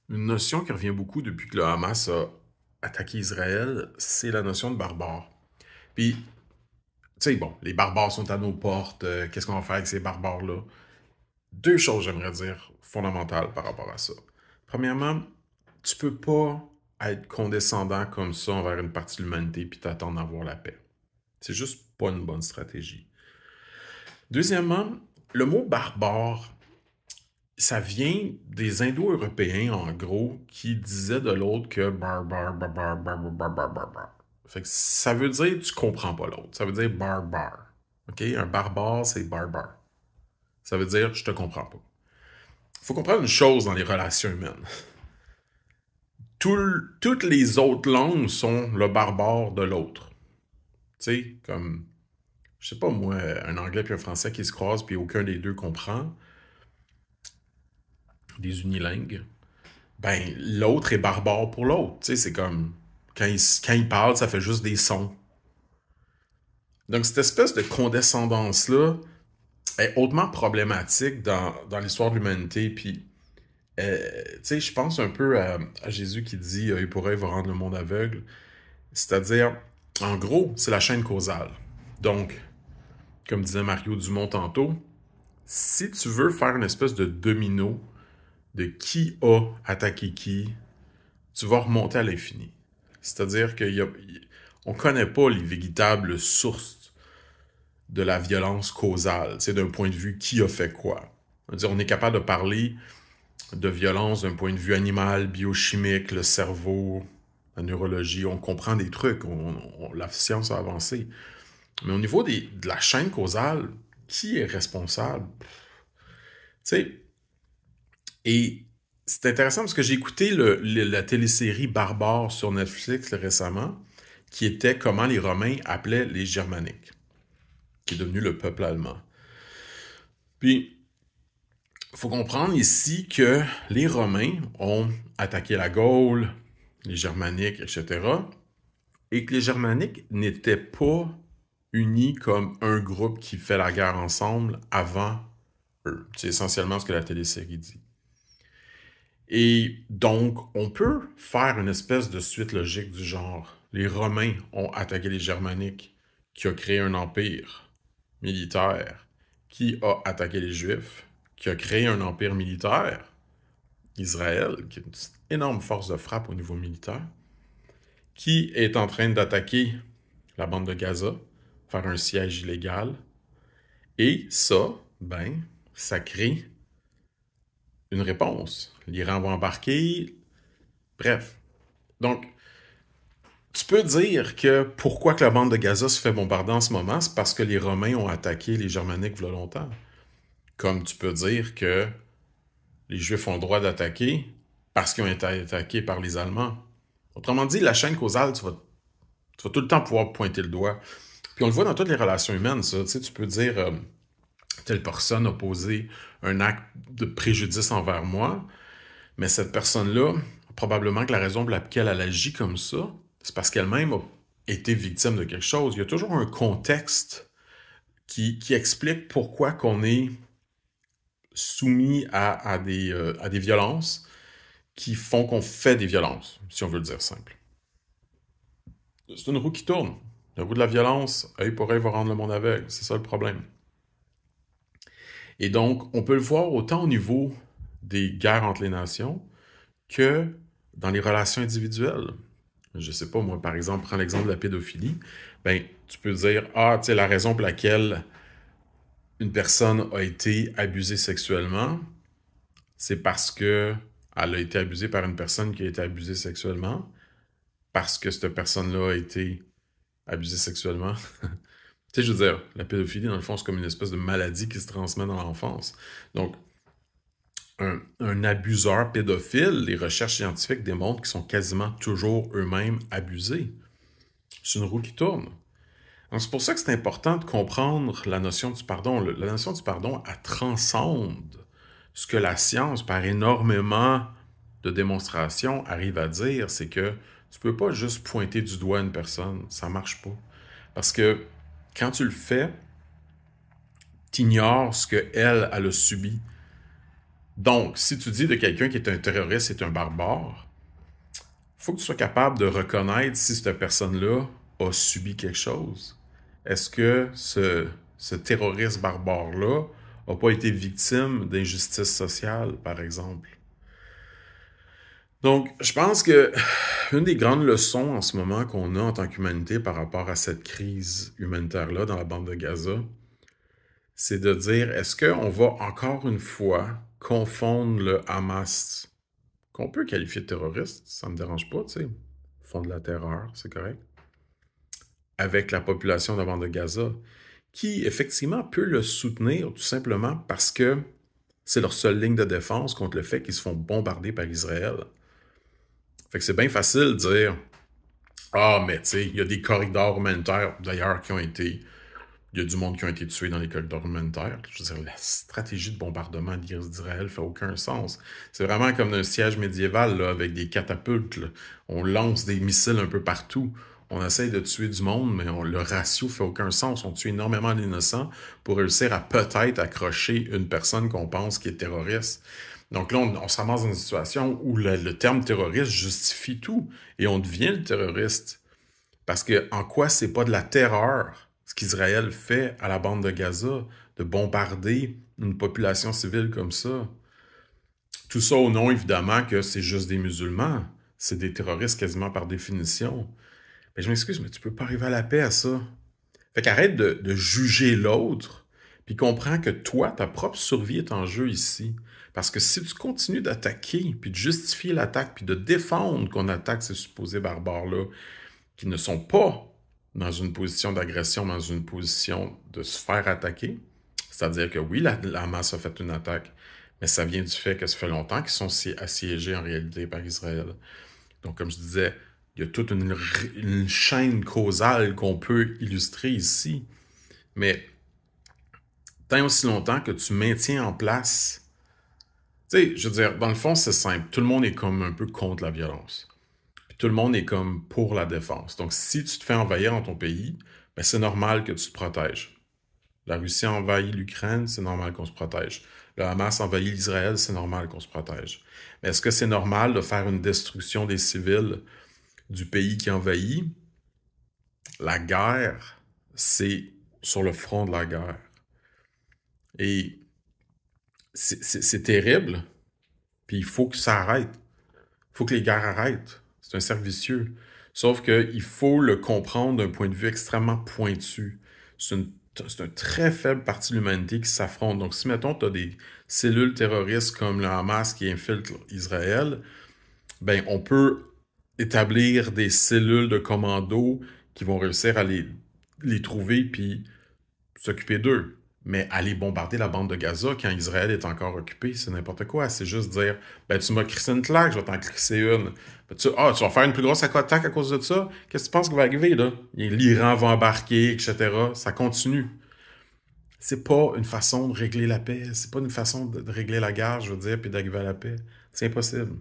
Une notion qui revient beaucoup depuis que le Hamas a attaqué Israël, c'est la notion de barbare. Puis, tu sais, bon, les barbares sont à nos portes, qu'est-ce qu'on va faire avec ces barbares-là? Deux choses, j'aimerais dire, fondamentales par rapport à ça. Premièrement, tu peux pas être condescendant comme ça envers une partie de l'humanité puis t'attendre à avoir la paix. C'est juste pas une bonne stratégie. Deuxièmement, le mot barbare, ça vient des Indo-Européens, en gros, qui disaient de l'autre que barbare, barbare, barbare, barbare, barbare. Fait que ça veut dire tu comprends pas l'autre. Ça veut dire barbare. OK? Un barbare, c'est barbare. Ça veut dire je te comprends pas. Faut comprendre une chose dans les relations humaines. Toutes les autres langues sont le barbare de l'autre. Tu sais, comme, je sais pas moi, un anglais puis un français qui se croisent puis aucun des deux comprend, des unilingues, ben l'autre est barbare pour l'autre. Tu sais, c'est comme, quand il parle, ça fait juste des sons. Donc cette espèce de condescendance-là est hautement problématique dans l'histoire de l'humanité. Puis, tu sais, je pense un peu à Jésus qui dit il pourrait va rendre le monde aveugle. C'est-à-dire, en gros, c'est la chaîne causale. Donc, comme disait Mario Dumont tantôt, si tu veux faire une espèce de domino de qui a attaqué qui, tu vas remonter à l'infini. C'est-à-dire qu'on ne connaît pas les véritables sources de la violence causale, c'est d'un point de vue qui a fait quoi. On est capable de parler de violence d'un point de vue animal, biochimique, le cerveau, la neurologie, on comprend des trucs, la science a avancé. Mais au niveau de la chaîne causale, qui est responsable? Tu sais, et c'est intéressant parce que j'ai écouté la télésérie Barbare sur Netflix récemment, qui était comment les Romains appelaient les Germaniques, qui est devenu le peuple allemand. Puis, il faut comprendre ici que les Romains ont attaqué la Gaule, les Germaniques, etc., et que les Germaniques n'étaient pas unis comme un groupe qui fait la guerre ensemble avant eux. C'est essentiellement ce que la télésérie dit. Et donc, on peut faire une espèce de suite logique du genre. Les Romains ont attaqué les Germaniques, qui a créé un empire militaire, qui a attaqué les Juifs, qui a créé un empire militaire, Israël, qui est une énorme force de frappe au niveau militaire, qui est en train d'attaquer la bande de Gaza, faire un siège illégal. Et ça, ben, ça crée une réponse. L'Iran va embarquer. Bref. Donc, tu peux dire que pourquoi que la bande de Gaza se fait bombarder en ce moment, c'est parce que les Romains ont attaqué les Germaniques il y a longtemps. Comme tu peux dire que les Juifs ont le droit d'attaquer parce qu'ils ont été attaqués par les Allemands. Autrement dit, la chaîne causale, tu vas tout le temps pouvoir pointer le doigt. Puis on le voit dans toutes les relations humaines, ça. Tu sais, tu peux dire telle personne a posé un acte de préjudice envers moi, mais cette personne-là, probablement que la raison pour laquelle elle agit comme ça, c'est parce qu'elle-même a été victime de quelque chose. Il y a toujours un contexte qui explique pourquoi qu'on est soumis à des violences qui font qu'on fait des violences, si on veut le dire simple. C'est une roue qui tourne. La roue de la violence, œil pour œil va rendre le monde aveugle. C'est ça le problème. Et donc, on peut le voir autant au niveau des guerres entre les nations que dans les relations individuelles. Je sais pas, moi, par exemple, prends l'exemple de la pédophilie. Ben, tu peux dire, ah, tu sais, la raison pour laquelle une personne a été abusée sexuellement, c'est parce que elle a été abusée par une personne qui a été abusée sexuellement, parce que cette personne-là a été abusée sexuellement. Tu sais, je veux dire, la pédophilie, dans le fond, c'est comme une espèce de maladie qui se transmet dans l'enfance. Donc, un abuseur pédophile, les recherches scientifiques démontrent qu'ils sont quasiment toujours eux-mêmes abusés. C'est une roue qui tourne. Donc, c'est pour ça que c'est important de comprendre la notion du pardon. La notion du pardon, elle transcende ce que la science, par énormément de démonstrations, arrive à dire, c'est que tu peux pas juste pointer du doigt une personne. Ça marche pas. Parce que quand tu le fais, tu ignores ce qu'elle, elle a subi. Donc, si tu dis de quelqu'un qui est un terroriste, c'est un barbare, il faut que tu sois capable de reconnaître si cette personne-là a subi quelque chose. Est-ce que ce terroriste barbare-là n'a pas été victime d'injustice sociale, par exemple? Donc, je pense que une des grandes leçons en ce moment qu'on a en tant qu'humanité par rapport à cette crise humanitaire-là dans la bande de Gaza, c'est de dire, est-ce qu'on va encore une fois confondre le Hamas, qu'on peut qualifier de terroriste, ça me dérange pas, tu sais, ils font de la terreur, c'est correct, avec la population de la bande de Gaza, qui effectivement peut le soutenir tout simplement parce que c'est leur seule ligne de défense contre le fait qu'ils se font bombarder par Israël. Fait que c'est bien facile de dire, ah, mais tu sais, il y a des corridors humanitaires, d'ailleurs, qui ont été. Il y a du monde qui a été tué dans les corridors humanitaires. Je veux dire, la stratégie de bombardement d'Israël fait aucun sens. C'est vraiment comme un siège médiéval, là, avec des catapultes, là. On lance des missiles un peu partout. On essaye de tuer du monde, mais le ratio fait aucun sens. On tue énormément d'innocents pour réussir à peut-être accrocher une personne qu'on pense qui est terroriste. Donc là, on se ramasse dans une situation où le terme terroriste justifie tout et on devient le terroriste. Parce que en quoi c'est pas de la terreur, ce qu'Israël fait à la bande de Gaza, de bombarder une population civile comme ça? Tout ça au nom, évidemment, que c'est juste des musulmans. C'est des terroristes quasiment par définition. Mais je m'excuse, mais tu peux pas arriver à la paix à ça. Fait qu'arrête de juger l'autre, puis comprends que toi, ta propre survie est en jeu ici. Parce que si tu continues d'attaquer, puis de justifier l'attaque, puis de défendre qu'on attaque ces supposés barbares-là, qui ne sont pas dans une position d'agression, mais dans une position de se faire attaquer, c'est-à-dire que oui, la Hamas a fait une attaque, mais ça vient du fait que ça fait longtemps qu'ils sont assiégés en réalité par Israël. Donc, comme je disais, il y a toute une chaîne causale qu'on peut illustrer ici. Mais tant aussi longtemps que tu maintiens en place... Tu sais, je veux dire, dans le fond, c'est simple. Tout le monde est comme un peu contre la violence. Puis tout le monde est comme pour la défense. Donc, si tu te fais envahir dans ton pays, ben, c'est normal que tu te protèges. La Russie envahit l'Ukraine, c'est normal qu'on se protège. Le Hamas envahit l'Israël, c'est normal qu'on se protège. Mais est-ce que c'est normal de faire une destruction des civils du pays qui envahit? La guerre, c'est sur le front de la guerre. Et c'est terrible, puis il faut que ça arrête. Il faut que les guerres arrêtent. C'est un cercle vicieux. Sauf qu'il faut le comprendre d'un point de vue extrêmement pointu. C'est une très faible partie de l'humanité qui s'affronte. Donc, si, mettons, tu as des cellules terroristes comme le Hamas qui infiltrent Israël, ben, on peut établir des cellules de commando qui vont réussir à les trouver puis s'occuper d'eux. Mais aller bombarder la bande de Gaza quand Israël est encore occupé, c'est n'importe quoi. C'est juste dire, ben tu m'as crissé une claque, je vais t'en crisser une. Ben, tu vas faire une plus grosse attaque à cause de ça? Qu'est-ce que tu penses qui va arriver, là? L'Iran va embarquer, etc. Ça continue. C'est pas une façon de régler la paix. C'est pas une façon de régler la guerre, je veux dire, puis d'arriver à la paix. C'est impossible.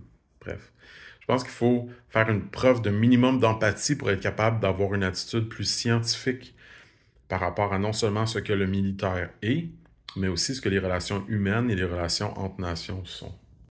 Bref. Je pense qu'il faut faire une preuve de minimum d'empathie pour être capable d'avoir une attitude plus scientifique par rapport à non seulement ce que le militaire est, mais aussi ce que les relations humaines et les relations entre nations sont.